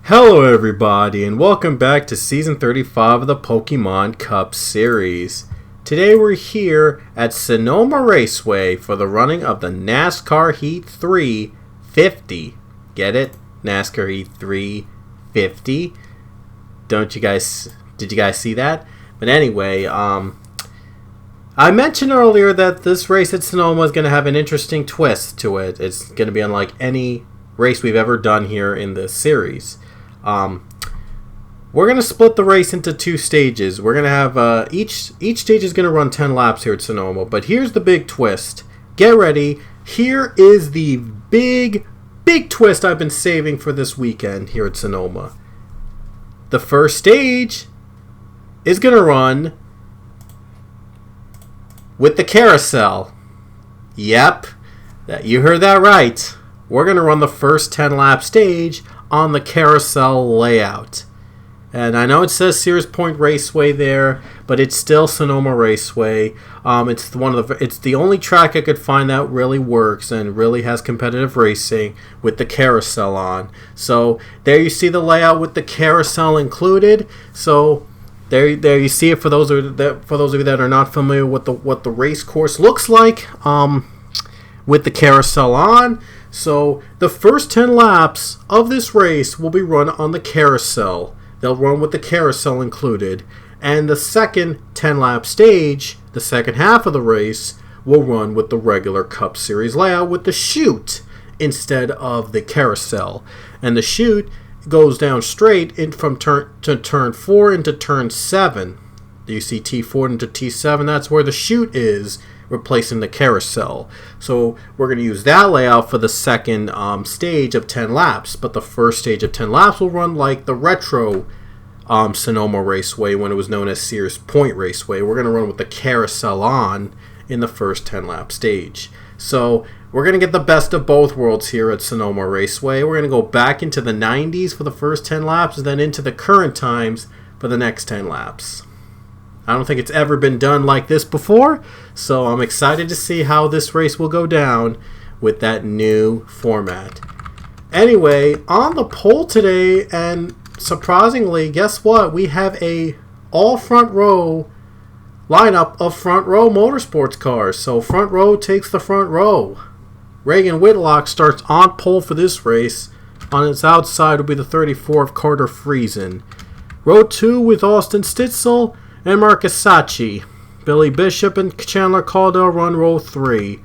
Hello everybody and welcome back to Season 35 of the Pokemon Cup Series. Today we're here at Sonoma Raceway for the running of the NASCAR Heat 350. Get it? NASCAR Heat 350. Did you guys see that? But anyway, I mentioned earlier that this race at Sonoma is going to have an interesting twist to it. It's going to be unlike any race we've ever done here in this series. We're going to split the race into two stages. We're going to have each stage is going to run 10 laps here at Sonoma. But here's the big twist. Get ready. Here is the big twist I've been saving for this weekend here at Sonoma. The first stage is going to run with the carousel. Yep, you heard that right. We're going to run the first 10 lap stage on the carousel layout. And I know it says Sears Point Raceway there, but it's still Sonoma Raceway. It's the only track I could find that really works and really has competitive racing with the carousel on. So there you see the layout with the carousel included. So there you see it for those of you that are not familiar with what the race course looks like with the carousel on. So the first 10 laps of this race will be run on the carousel. They'll run with the carousel included. And the second 10 lap stage, the second half of the race, will run with the regular Cup Series layout with the chute instead of the carousel. And the chute goes down straight in from turn 4 into turn 7. You see T4 into T7, that's where the chute is, replacing the carousel. So we're going to use that layout for the second stage of 10 laps. But the first stage of 10 laps will run like the retro Sonoma Raceway when it was known as Sears Point Raceway. We're going to run with the carousel on in the first 10 lap stage. So we're going to get the best of both worlds here at Sonoma Raceway. We're going to go back into the 90s for the first 10 laps and then into the current times for the next 10 laps. I don't think it's ever been done like this before, so I'm excited to see how this race will go down with that new format. Anyway, on the pole today, and surprisingly, guess what? We have a all front row lineup of front row motorsports cars. So front row takes the front row. Reagan Whitlock starts on pole for this race. On its outside will be the 34 of Carter Friesen. Row 2 with Austin Stitzel and Marcus Sacchi. Billy Bishop and Chandler Caldwell run row 3.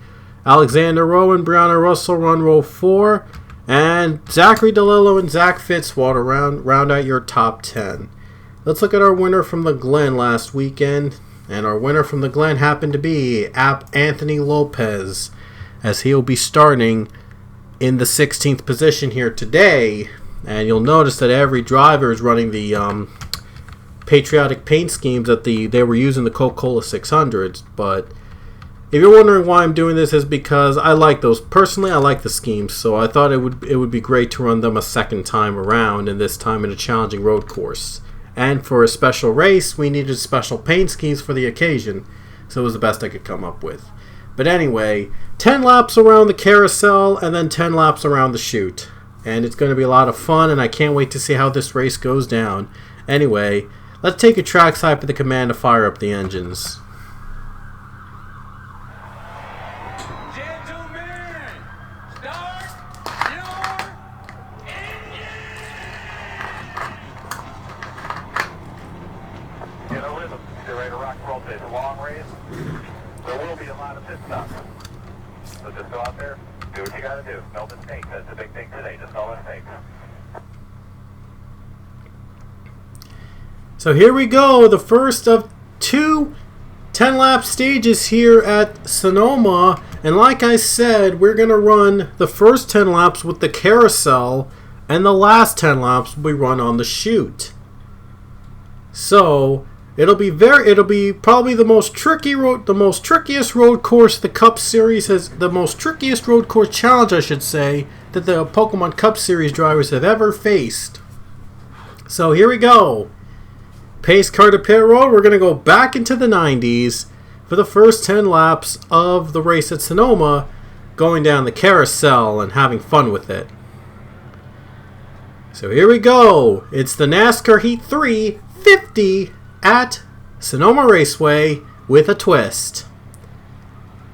Alexander Rowe and Brianna Russell run row 4. And Zachary DeLillo and Zach Fitzwater round out your top 10. Let's look at our winner from the Glen last weekend. And our winner from the Glen happened to be Anthony Lopez, as he'll be starting in the 16th position here today. And you'll notice that every driver is running the patriotic paint schemes that they were using the Coca-Cola 600s. But if you're wondering why I'm doing this, is because I like those. Personally, I like the schemes, so I thought it would be great to run them a second time around, and this time in a challenging road course. And for a special race, we needed special paint schemes for the occasion, so it was the best I could come up with. But anyway, 10 laps around the carousel and then 10 laps around the chute. And it's going to be a lot of fun, and I can't wait to see how this race goes down. Anyway, let's take a trackside for the command to fire up the engines. Gentlemen, start your engine! Get a rhythm. Get ready to rock and roll. It's a long race. There will be a lot of pit stops. So just go out there, do what you got to do. No mistakes. That's the big thing today. Just no mistakes. So here we go, the first of two 10-lap stages here at Sonoma. And like I said, we're going to run the first 10 laps with the carousel, and the last 10 laps will be run on the chute. So it'll be probably the most trickiest road course the Cup Series has, the most trickiest road course challenge, I should say, that the Pokemon Cup Series drivers have ever faced. So here we go. Pace car to pit road. We're going to go back into the 90s for the first 10 laps of the race at Sonoma, going down the carousel and having fun with it. So here we go. It's the NASCAR Heat 3 50 at Sonoma Raceway with a twist.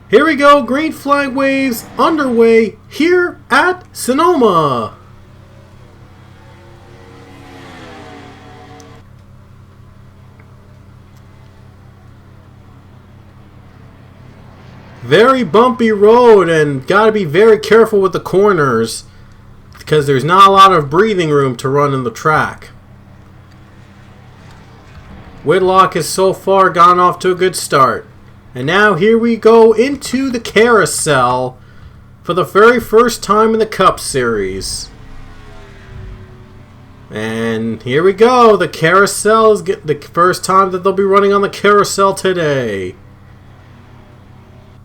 Here we go. Green flag waves underway here at Sonoma. Very bumpy road, and gotta be very careful with the corners because there's not a lot of breathing room to run in the track. Whitlock has so far gone off to a good start. And now here we go into the carousel for the very first time in the Cup Series. And here we go. The carousel is the first time that they'll be running on the carousel today.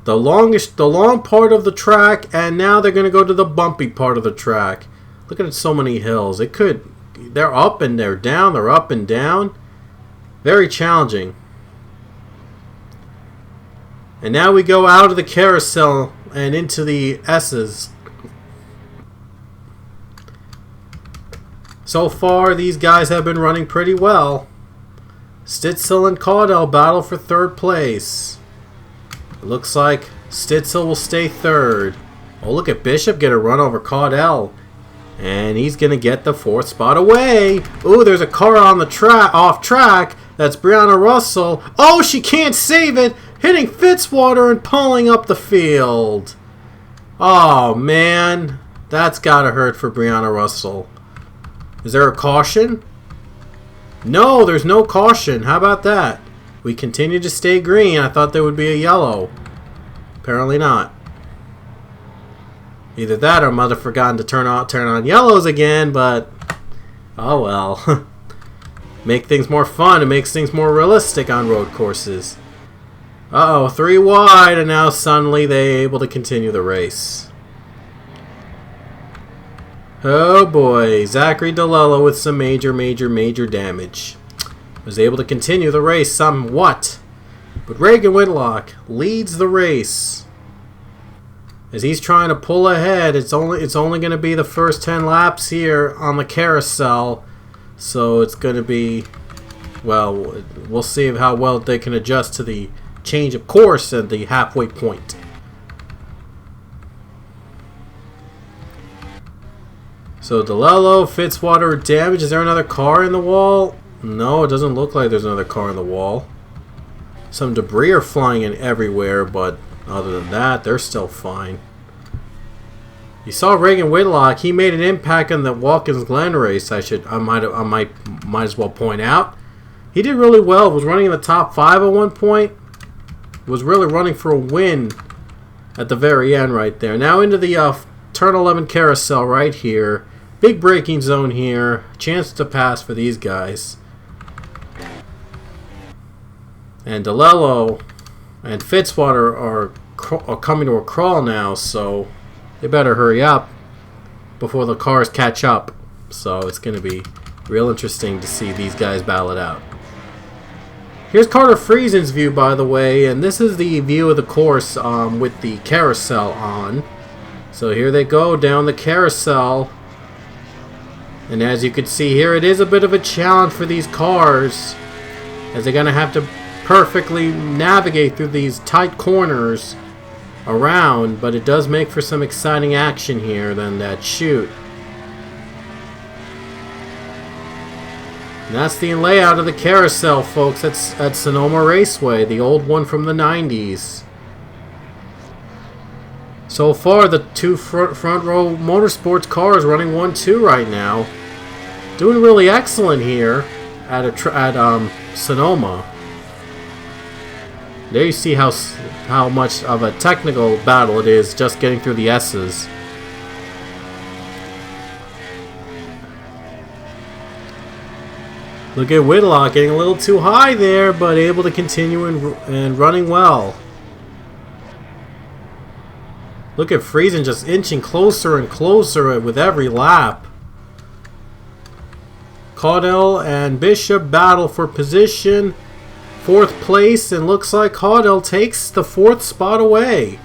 The long part of the track, and now they're going to go to the bumpy part of the track. Look at so many hills. They're up and they're down. They're up and down. Very challenging. And now we go out of the carousel and into the S's. So far, these guys have been running pretty well. Stitzel and Caudell battle for third place. It looks like Stitzel will stay third. Oh, look at Bishop get a run over Caudell. And he's going to get the fourth spot away. Ooh, there's a car on the off track. That's Brianna Russell. Oh, she can't save it. Hitting Fitzwater and pulling up the field. Oh, man. That's got to hurt for Brianna Russell. Is there a caution? No, there's no caution. How about that? We continue to stay green. I thought there would be a yellow. Apparently not. Either that or Mother forgotten to turn on yellows again, but oh well. Make things more fun. It makes things more realistic on road courses. Uh-oh, 3 wide, and now suddenly they're able to continue the race. Oh boy, Zachary DeLello with some major damage. Was able to continue the race somewhat. But Reagan Whitlock leads the race. As he's trying to pull ahead, it's only going to be the first 10 laps here on the carousel. So it's going to be, well, we'll see how well they can adjust to the change of course at the halfway point. So DeLello, Fitzwater damage. Is there another car in the wall? No, it doesn't look like there's another car in the wall. Some debris are flying in everywhere, but other than that, they're still fine. You saw Reagan Whitlock. He made an impact in the Watkins Glen race. I might as well point out. He did really well. Was running in the top 5 at one point. Was really running for a win at the very end right there. Now into the turn 11 carousel right here. Big braking zone here. Chance to pass for these guys. And DeLello and Fitzwater are coming to a crawl now, so they better hurry up before the cars catch up. So it's going to be real interesting to see these guys battle it out. Here's Carter Friesen's view, by the way, and this is the view of the course with the carousel on. So here they go down the carousel. And as you can see here, it is a bit of a challenge for these cars, as they're going to have to perfectly navigate through these tight corners around, but it does make for some exciting action here than that shoot. And that's the layout of the carousel, folks. That's at Sonoma Raceway, the old one from the 90s. So far, the two front row motorsports cars running 1-2 right now, doing really excellent here at Sonoma. There you see how much of a technical battle it is just getting through the S's. Look at Whitlock getting a little too high there, but able to continue and running well. Look at Friesen just inching closer and closer with every lap. Caudell and Bishop battle for position. 4th place, and looks like Caudell takes the 4th spot away.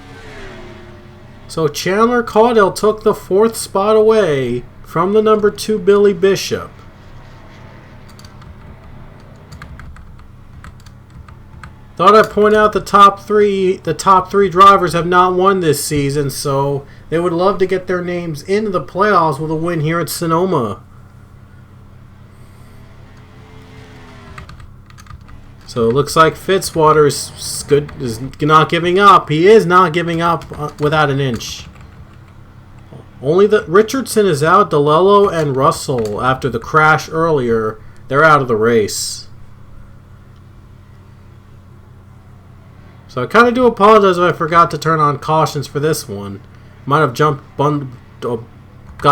So Chandler Caudell took the 4th spot away from the number 2 Billy Bishop. Thought I'd point out the top three drivers have not won this season, so they would love to get their names into the playoffs with a win here at Sonoma. So it looks like Fitzwater is not giving up. He is not giving up without an inch. Only Richardson is out. DeLello and Russell, after the crash earlier, they're out of the race. So I kind of do apologize if I forgot to turn on cautions for this one. Might have got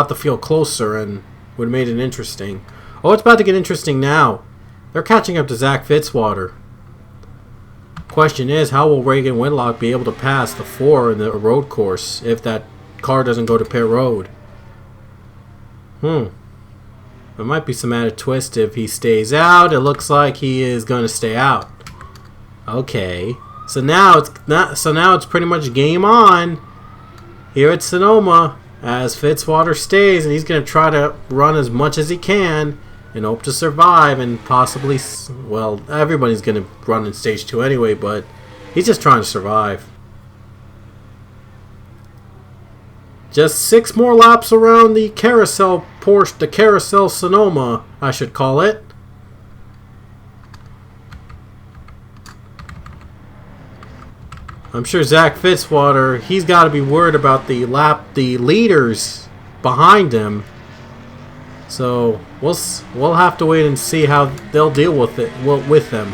the field closer and would have made it interesting. Oh, it's about to get interesting now. They're catching up to Zach Fitzwater. Question is, how will Reagan Whitlock be able to pass the 4 in the road course if that car doesn't go to pit road? There might be some added twist if he stays out. It looks like he is going to stay out. Okay. So now it's pretty much game on here at Sonoma as Fitzwater stays, and he's going to try to run as much as he can and hope to survive and possibly, well, everybody's going to run in stage 2 anyway, but he's just trying to survive. Just 6 more laps around the carousel Porsche, the carousel Sonoma, I should call it. I'm sure Zach Fitzwater, he's got to be worried about the leaders behind him. So we'll have to wait and see how they'll deal with it with them.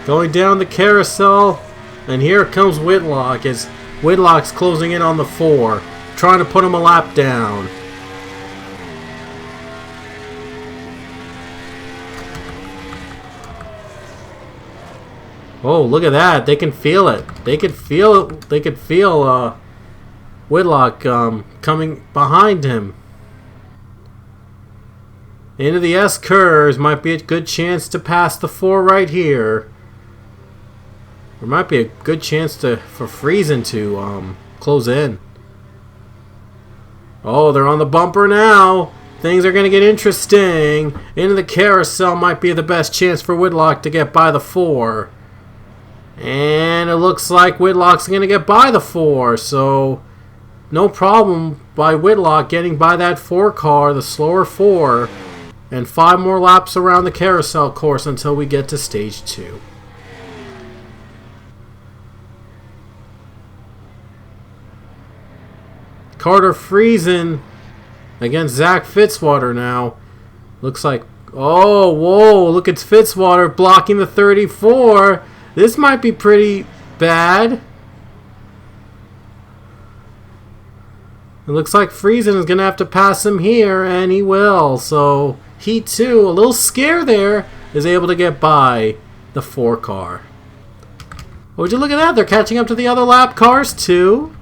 Going down the carousel, and here comes Whitlock as Whitlock's closing in on the 4, trying to put him a lap down. Oh, look at that. They can feel it. They could feel Whitlock coming behind him. Into the S curves. Might be a good chance to pass the 4 right here. There might be a good chance for Friesen to close in. Oh, they're on the bumper now. Things are going to get interesting. Into the carousel might be the best chance for Whitlock to get by the 4. And it looks like Whitlock's going to get by the 4, so no problem by Whitlock getting by that 4 car, the slower 4, and 5 more laps around the carousel course until we get to stage 2. Carter Friesen against Zach Fitzwater now. Looks like, oh, whoa, look, it's Fitzwater blocking the 34. This might be pretty bad. It looks like Friesen is going to have to pass him here, and he will. So he, too, a little scare there, is able to get by the 4 car. Would you look at that? They're catching up to the other lap cars, too.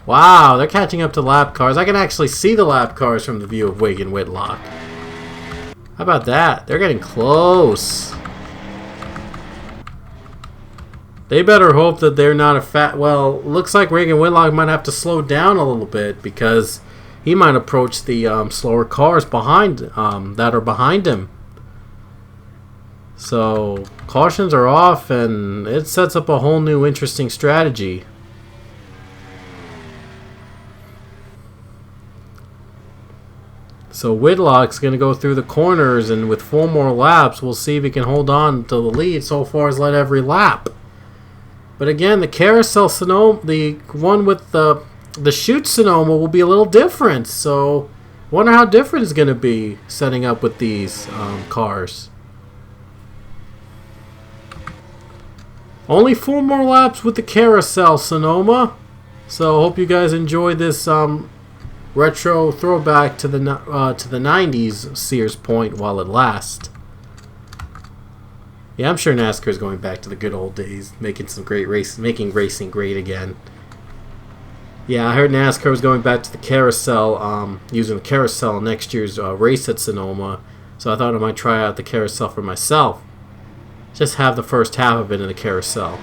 Wow, they're catching up to lap cars. I can actually see the lap cars from the view of Reagan Whitlock. How about that? They're getting close. They better hope that they're not well, looks like Reagan Whitlock might have to slow down a little bit because he might approach the slower cars behind that are behind him. So cautions are off, and it sets up a whole new interesting strategy. So Whitlock's going to go through the corners, and with 4 more laps, we'll see if he can hold on to the lead so far as led every lap. But again, the carousel Sonoma, the one with the chute Sonoma, will be a little different. So, wonder how different it's going to be setting up with these cars. Only 4 more laps with the carousel Sonoma. So, hope you guys enjoyed this retro throwback to the 90s Sears Point while it lasts. Yeah, I'm sure NASCAR is going back to the good old days, making racing great again. Yeah, I heard NASCAR was going back to the carousel, using the carousel next year's race at Sonoma. So I thought I might try out the carousel for myself. Just have the first half of it in the carousel.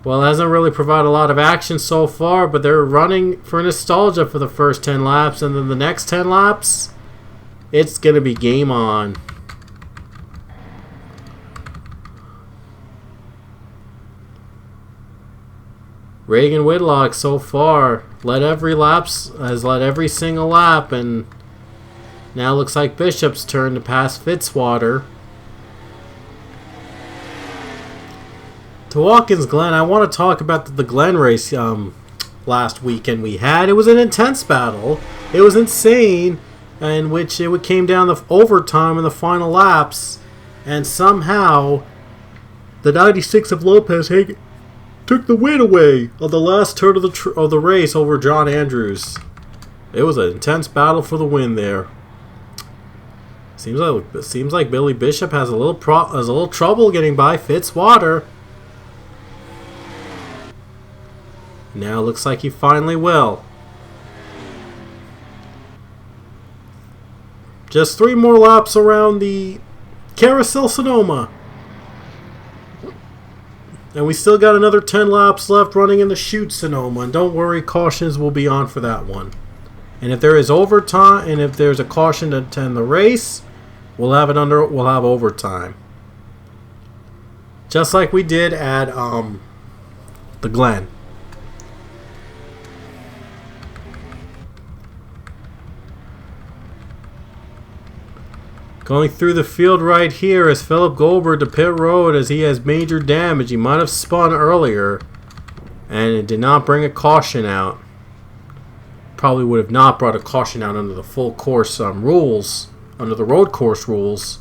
Well, it hasn't really provided a lot of action so far, but they're running for nostalgia for the first 10 laps, and then the next 10 laps, it's going to be game on. Reagan Whitlock so far has led every single lap, and now looks like Bishop's turn to pass Fitzwater. To Watkins Glen, I want to talk about the Glen race last weekend we had. It was an intense battle. It was insane, in which it came down to overtime in the final laps, and somehow the 96 of Lopez took the win away on the last turn of the race over John Andrews. It was an intense battle for the win there. Seems like Billy Bishop has a little trouble getting by Fitzwater. Now it looks like he finally will. Just 3 more laps around the Carousel Sonoma. And we still got another 10 laps left running in the chute Sonoma. And don't worry, cautions will be on for that one. And if there is overtime, and if there's a caution to end the race, we'll have overtime. Just like we did at the Glen. Going through the field right here is Philip Goldberg to pit road as he has major damage. He might have spun earlier, and it did not bring a caution out. Probably would have not brought a caution out under the full course rules, under the road course rules.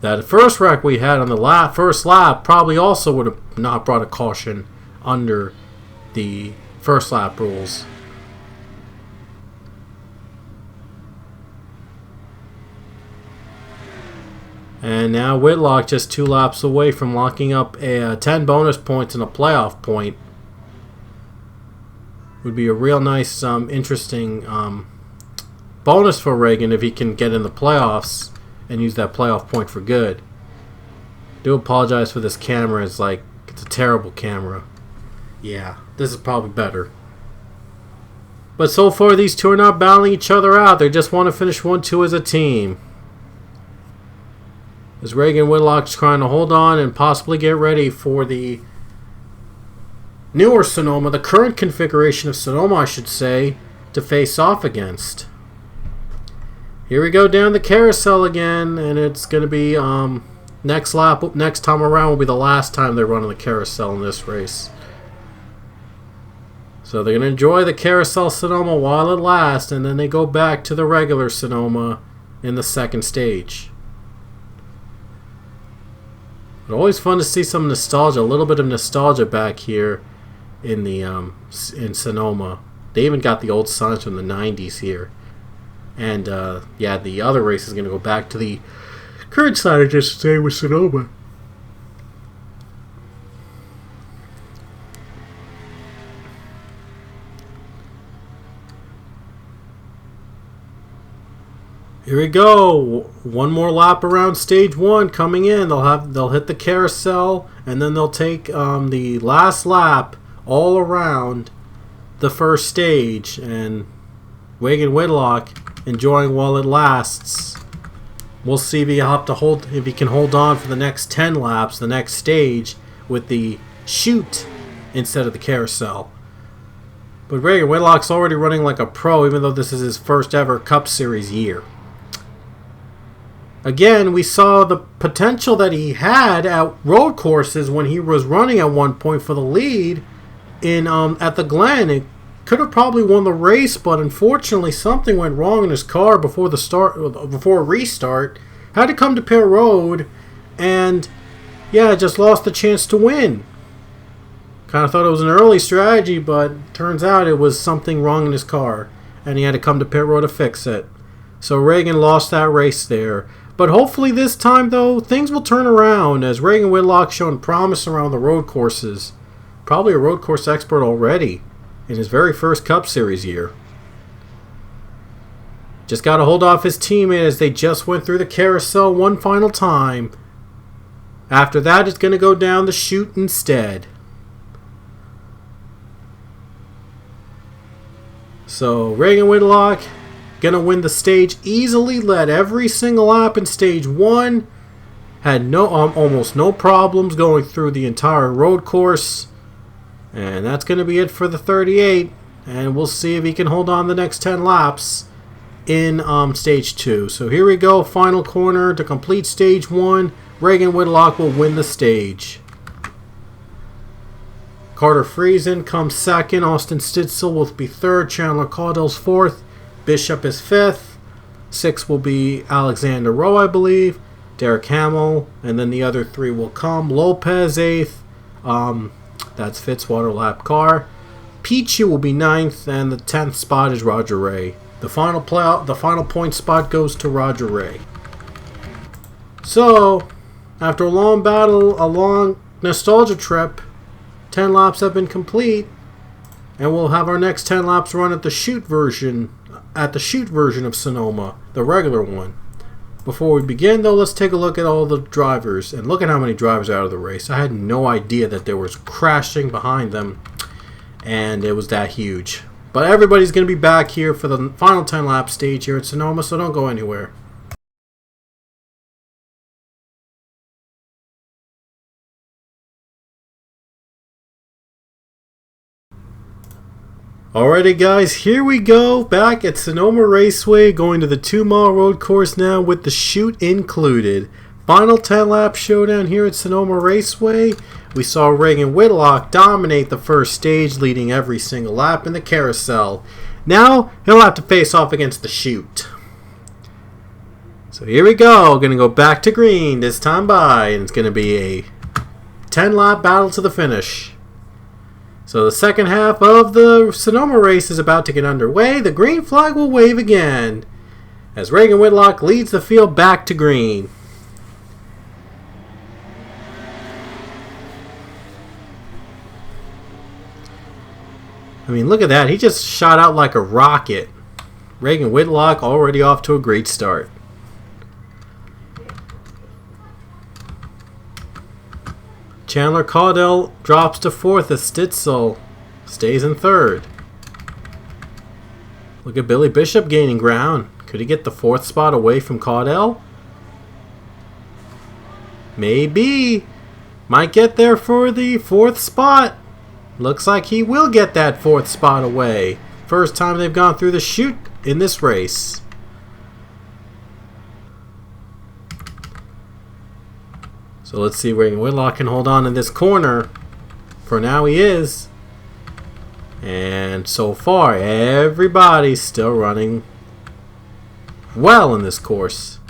That first wreck we had on the first lap probably also would have not brought a caution under the first lap rules. And now Whitlock just 2 laps away from locking up a 10 bonus points and a playoff point. Would be a real nice, interesting bonus for Reagan if he can get in the playoffs and use that playoff point for good. Do apologize for this camera. It's a terrible camera. Yeah, this is probably better. But so far these two are not battling each other out. They just want to finish 1-2 as a team. As Reagan Whitlock's trying to hold on and possibly get ready for the newer Sonoma, the current configuration of Sonoma, I should say, to face off against. Here we go down the carousel again, and it's going to be next time around will be the last time they run on the carousel in this race. So they're going to enjoy the carousel Sonoma while it lasts, and then they go back to the regular Sonoma in the second stage. But always fun to see some nostalgia, a little bit of nostalgia back here in the in Sonoma. They even got the old signs from the 90s here. And yeah, the other race is going to go back to the current sign, I just say, with Sonoma. Here we go. One more lap around stage 1 coming in. They'll hit the carousel, and then they'll take the last lap all around the first stage. And Reagan Whitlock enjoying while it lasts. We'll see if he can hold on for the next 10 laps, the next stage, with the chute instead of the carousel. But Reagan Whitlock's already running like a pro, even though this is his first ever Cup Series year. Again, we saw the potential that he had at road courses when he was running at one point for the lead in at the Glen. It could have probably won the race, but unfortunately something went wrong in his car before a restart. Had to come to pit road, and yeah, just lost the chance to win. Kind of thought it was an early strategy, but turns out it was something wrong in his car, and he had to come to pit road to fix it. So Reagan lost that race there. But hopefully this time, though, things will turn around as Reagan Whitlock's shown promise around the road courses. Probably a road course expert already in his very first Cup Series year. Just got to hold off his teammate as they just went through the carousel one final time. After that, it's going to go down the chute instead. So Reagan Whitlock gonna win the stage easily. Led every single lap in stage 1. Had almost no problems going through the entire road course. And that's gonna be it for the 38. And we'll see if he can hold on the next 10 laps in stage 2. So here we go, final corner to complete stage 1. Reagan Whitlock will win the stage. Carter Friesen comes second. Austin Stitzel will be third. Chandler Caudill's fourth. Bishop is fifth. Sixth will be Alexander Rowe, I believe. Derek Hamill, and then the other 3 will come. Lopez eighth. That's Fitzwater lap car. Peachy will be 9th, and the 10th spot is Roger Ray. The final point spot goes to Roger Ray. So, after a long battle, a long nostalgia trip, 10 laps have been complete, and we'll have our next 10 laps run at the shoot version of Sonoma, the regular one. Before we begin, though, let's take a look at all the drivers, and look at how many drivers are out of the race. I had no idea that there was crashing behind them, and it was that huge. But everybody's going to be back here for the final 10 lap stage here at Sonoma, so don't go anywhere. Alrighty guys, here we go, back at Sonoma Raceway, going to the 2-mile road course now with the chute included. Final 10 lap showdown here at Sonoma Raceway. We saw Reagan Whitlock dominate the first stage, leading every single lap in the carousel. Now, he'll have to face off against the chute. So here we go, going to go back to green this time by, and it's going to be a 10 lap battle to the finish. So the second half of the Sonoma race is about to get underway. The green flag will wave again as Reagan Whitlock leads the field back to green. I mean, look at that. He just shot out like a rocket. Reagan Whitlock already off to a great start. Chandler Caudill drops to 4th as Stitzel stays in 3rd. Look at Billy Bishop gaining ground. Could he get the 4th spot away from Caudill? Maybe. Might get there for the 4th spot. Looks like he will get that 4th spot away. First time they've gone through the chute in this race. So let's see if Reagan Whitlock can hold on in this corner. For now he is. And so far everybody's still running well in this course.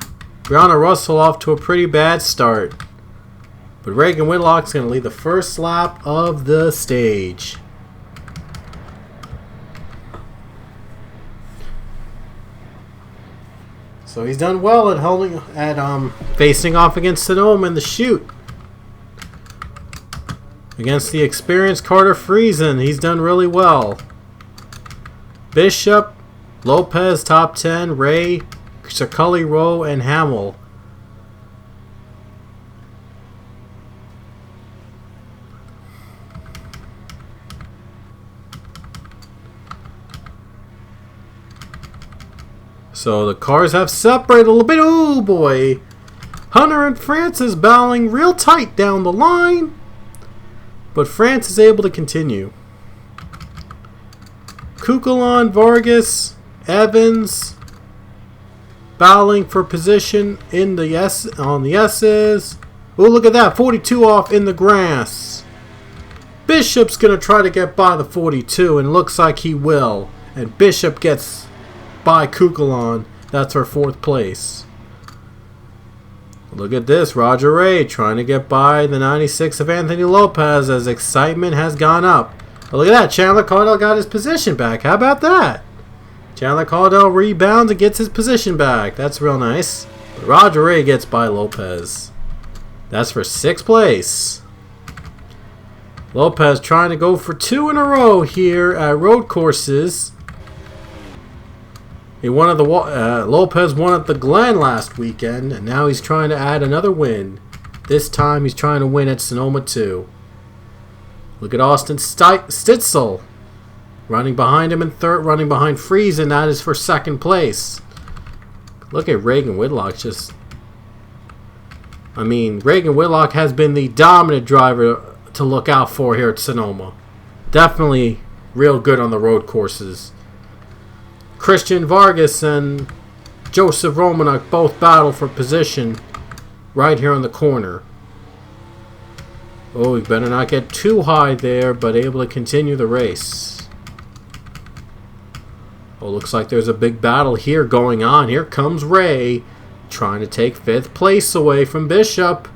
Brianna Russell off to a pretty bad start. But Reagan Whitlock's going to lead the first lap of the stage. So he's done well at facing off against Sonoma in the chute. Against the experienced Carter Friesen, he's done really well. Bishop, Lopez top 10, Ray, Circulli, Rowe, and Hamill. So the cars have separated a little bit. Oh boy. Hunter and Francis battling real tight down the line. But France is able to continue. Kukulon, Vargas, Evans battling for position in the on the S's. Oh, look at that. 42 off in the grass. Bishop's going to try to get by the 42, and looks like he will. And Bishop gets by Kukulon. That's our 4th place. Look at this. Roger Ray trying to get by the 96 of Anthony Lopez as excitement has gone up. But look at that. Chandler Caudill got his position back. How about that? Chandler Caudill rebounds and gets his position back. That's real nice. But Roger Ray gets by Lopez. That's for 6th place. Lopez trying to go for 2 in a row here at road courses. He won at the Lopez won at the Glen last weekend, and now he's trying to add another win. This time he's trying to win at Sonoma too. Look at Austin Stitzel Running behind him in third, running behind Friesen, that is for second place. Look at Reagan Whitlock just... I mean, Reagan Whitlock has been the dominant driver to look out for here at Sonoma. Definitely real good on the road courses. Christian Vargas and Joseph Romanuk both battle for position right here on the corner. Oh, we better not get too high there, but able to continue the race. Oh, looks like there's a big battle here going on. Here comes Ray, trying to take 5th place away from Bishop.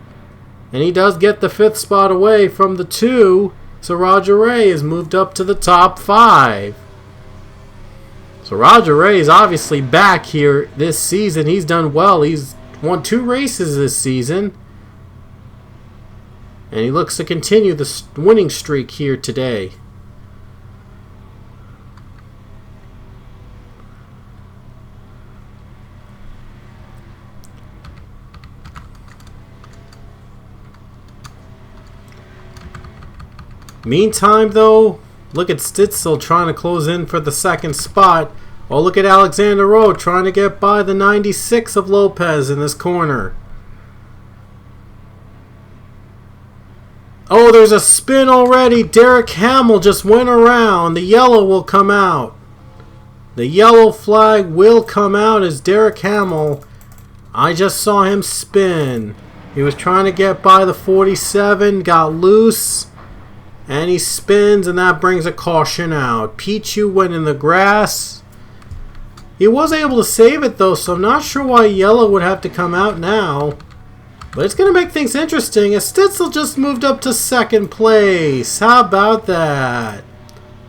And he does get the 5th spot away from the 2. So Roger Ray has moved up to the top 5. So Roger Ray is obviously back here this season. He's done well. He's won 2 races this season. And he looks to continue the winning streak here today. Meantime, though, look at Stitzel trying to close in for the 2nd spot. Oh, look at Alexander Rowe trying to get by the 96 of Lopez in this corner. Oh, there's a spin already. Derek Hamill just went around. The yellow will come out. The yellow flag will come out as Derek Hamill. I just saw him spin. He was trying to get by the 47, got loose. And he spins, and that brings a caution out. Pichu went in the grass. He was able to save it, though, so I'm not sure why yellow would have to come out now. But it's going to make things interesting, as Stitzel just moved up to 2nd place. How about that?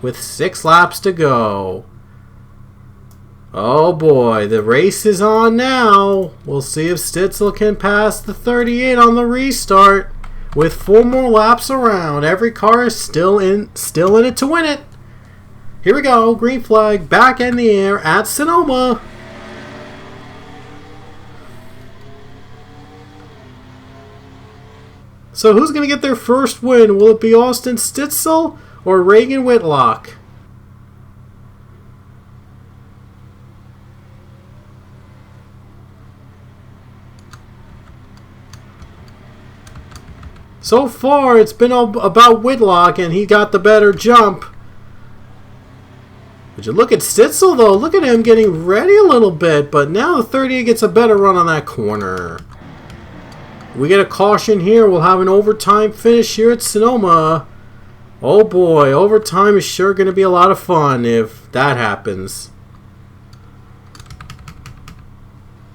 With 6 laps to go. Oh, boy. The race is on now. We'll see if Stitzel can pass the 38 on the restart. With 4 more laps around, every car is still in it to win it. Here we go, green flag back in the air at Sonoma. So who's going to get their first win? Will it be Austin Stitzel or Reagan Whitlock? So far, it's been about Whitlock, and he got the better jump. Would you look at Stitzel, though? Look at him getting ready a little bit, but now the 38 gets a better run on that corner. We get a caution here. We'll have an overtime finish here at Sonoma. Oh boy, overtime is sure going to be a lot of fun if that happens.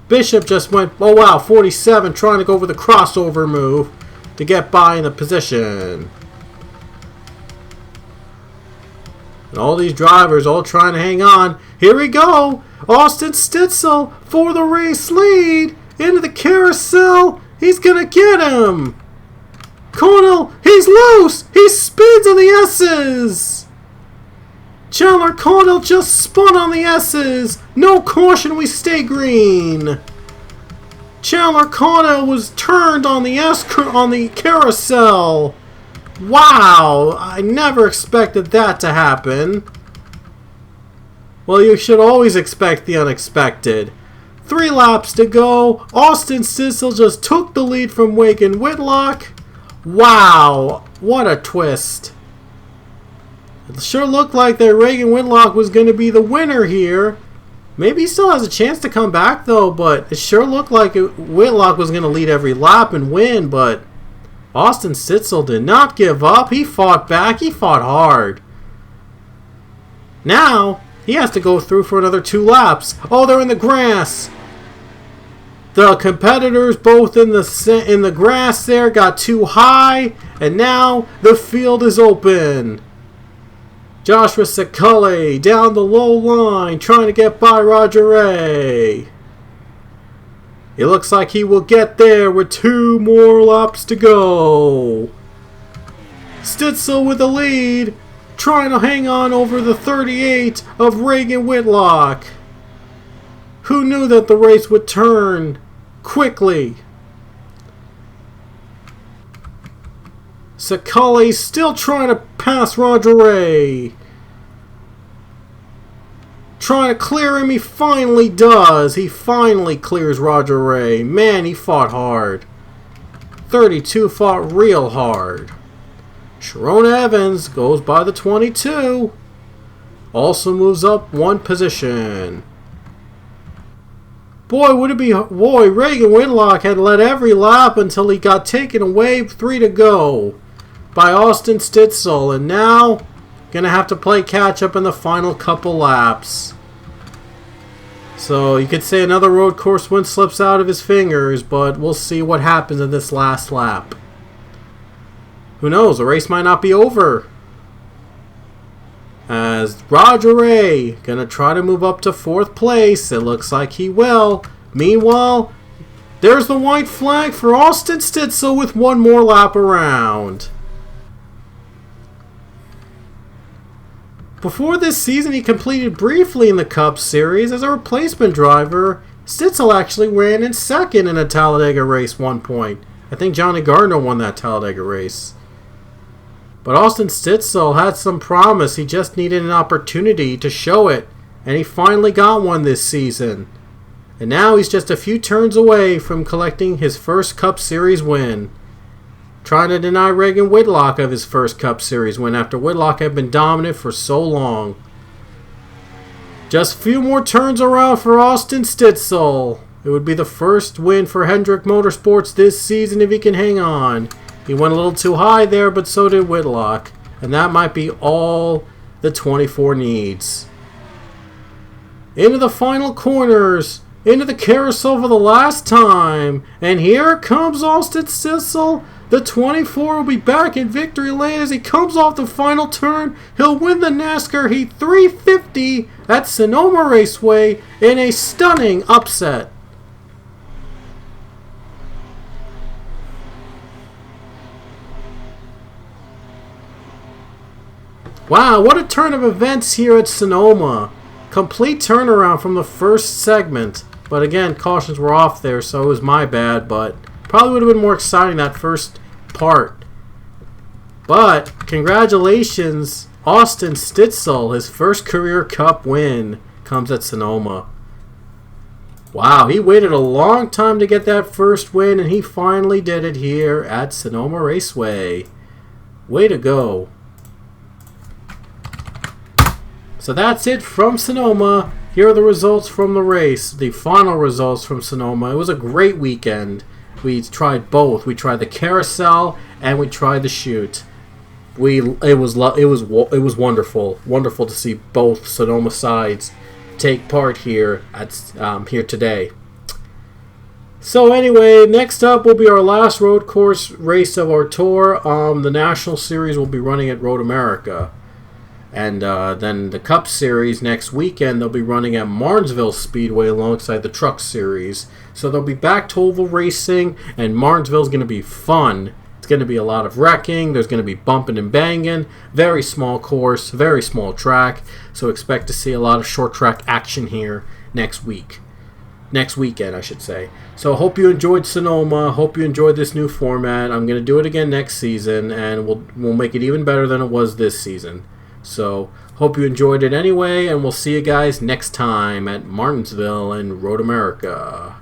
Bishop just went, oh wow, 47, trying to go for the crossover move to get by in the position. And all these drivers all trying to hang on. Here we go. Austin Stitzel for the race lead. Into the carousel. He's going to get him. Cornell, he's loose. He spins on the S's. Chandler Cornell just spun on the S's. No caution, we stay green. Chandler Cornell was turned on the on the carousel. Wow, I never expected that to happen. Well, you should always expect the unexpected. 3 laps to go. Austin Stitzel just took the lead from Reagan Whitlock. Wow, what a twist. It sure looked like that Reagan Whitlock was going to be the winner here. Maybe he still has a chance to come back, though, but it sure looked like Whitlock was going to lead every lap and win, but Austin Stitzel did not give up. He fought back. He fought hard. Now, he has to go through for another 2 laps. Oh, they're in the grass. The competitors both in the grass there got too high, and now the field is open. Joshua Sekule down the low line trying to get by Roger Ray. It looks like he will get there with 2 more laps to go. Stitzel with the lead, trying to hang on over the 38 of Reagan Whitlock. Who knew that the race would turn quickly? Sekule still trying to pass Roger Ray. trying to clear him. He finally does. He finally clears Roger Ray. Man, he fought hard. 32 fought real hard. Sharona Evans goes by the 22. Also moves up one position. Boy, Reagan Whitlock had led every lap until he got taken away 3 to go by Austin Stitzel, and now gonna have to play catch up in the final couple laps. So you could say another road course win slips out of his fingers, but we'll see what happens in this last lap. Who knows, the race might not be over. As Roger Ray gonna try to move up to 4th place. It looks like he will. Meanwhile, there's the white flag for Austin Stitzel with one more lap around. Before this season, he completed briefly in the Cup Series as a replacement driver. Stitzel actually ran in 2nd in a Talladega race one point. I think Johnny Gardner won that Talladega race. But Austin Stitzel had some promise. He just needed an opportunity to show it. And he finally got one this season. And now he's just a few turns away from collecting his first Cup Series win. Trying to deny Reagan Whitlock of his first Cup Series win after Whitlock had been dominant for so long. Just a few more turns around for Austin Stitzel. It would be the first win for Hendrick Motorsports this season if he can hang on. He went a little too high there, but so did Whitlock. And that might be all the 24 needs. Into the final corners. Into the carousel for the last time. And here comes Austin Stitzel. The 24 will be back in victory lane as he comes off the final turn. He'll win the NASCAR Heat 350 at Sonoma Raceway in a stunning upset. Wow, what a turn of events here at Sonoma. Complete turnaround from the first segment. But again, cautions were off there, so it was my bad. But probably would have been more exciting that first part. But congratulations, Austin Stitzel. His first career Cup win comes at Sonoma. Wow, he waited a long time to get that first win, and he finally did it here at Sonoma Raceway. Way to go. So that's it from Sonoma. Here are the results from the race, the final results from Sonoma. It was a great weekend. We tried both. We tried the carousel and we tried the chute. It was wonderful, wonderful to see both Sonoma sides take part here today. So anyway, next up will be our last road course race of our tour. The National Series will be running at Road America. And then the Cup Series next weekend, they'll be running at Martinsville Speedway alongside the Truck Series. So they'll be back to oval racing, and Martinsville's going to be fun. It's going to be a lot of wrecking. There's going to be bumping and banging. Very small course, very small track. So expect to see a lot of short track action here next weekend, I should say. So hope you enjoyed Sonoma. Hope you enjoyed this new format. I'm going to do it again next season, and we'll make it even better than it was this season. So, hope you enjoyed it anyway, and we'll see you guys next time at Martinsville and Road America.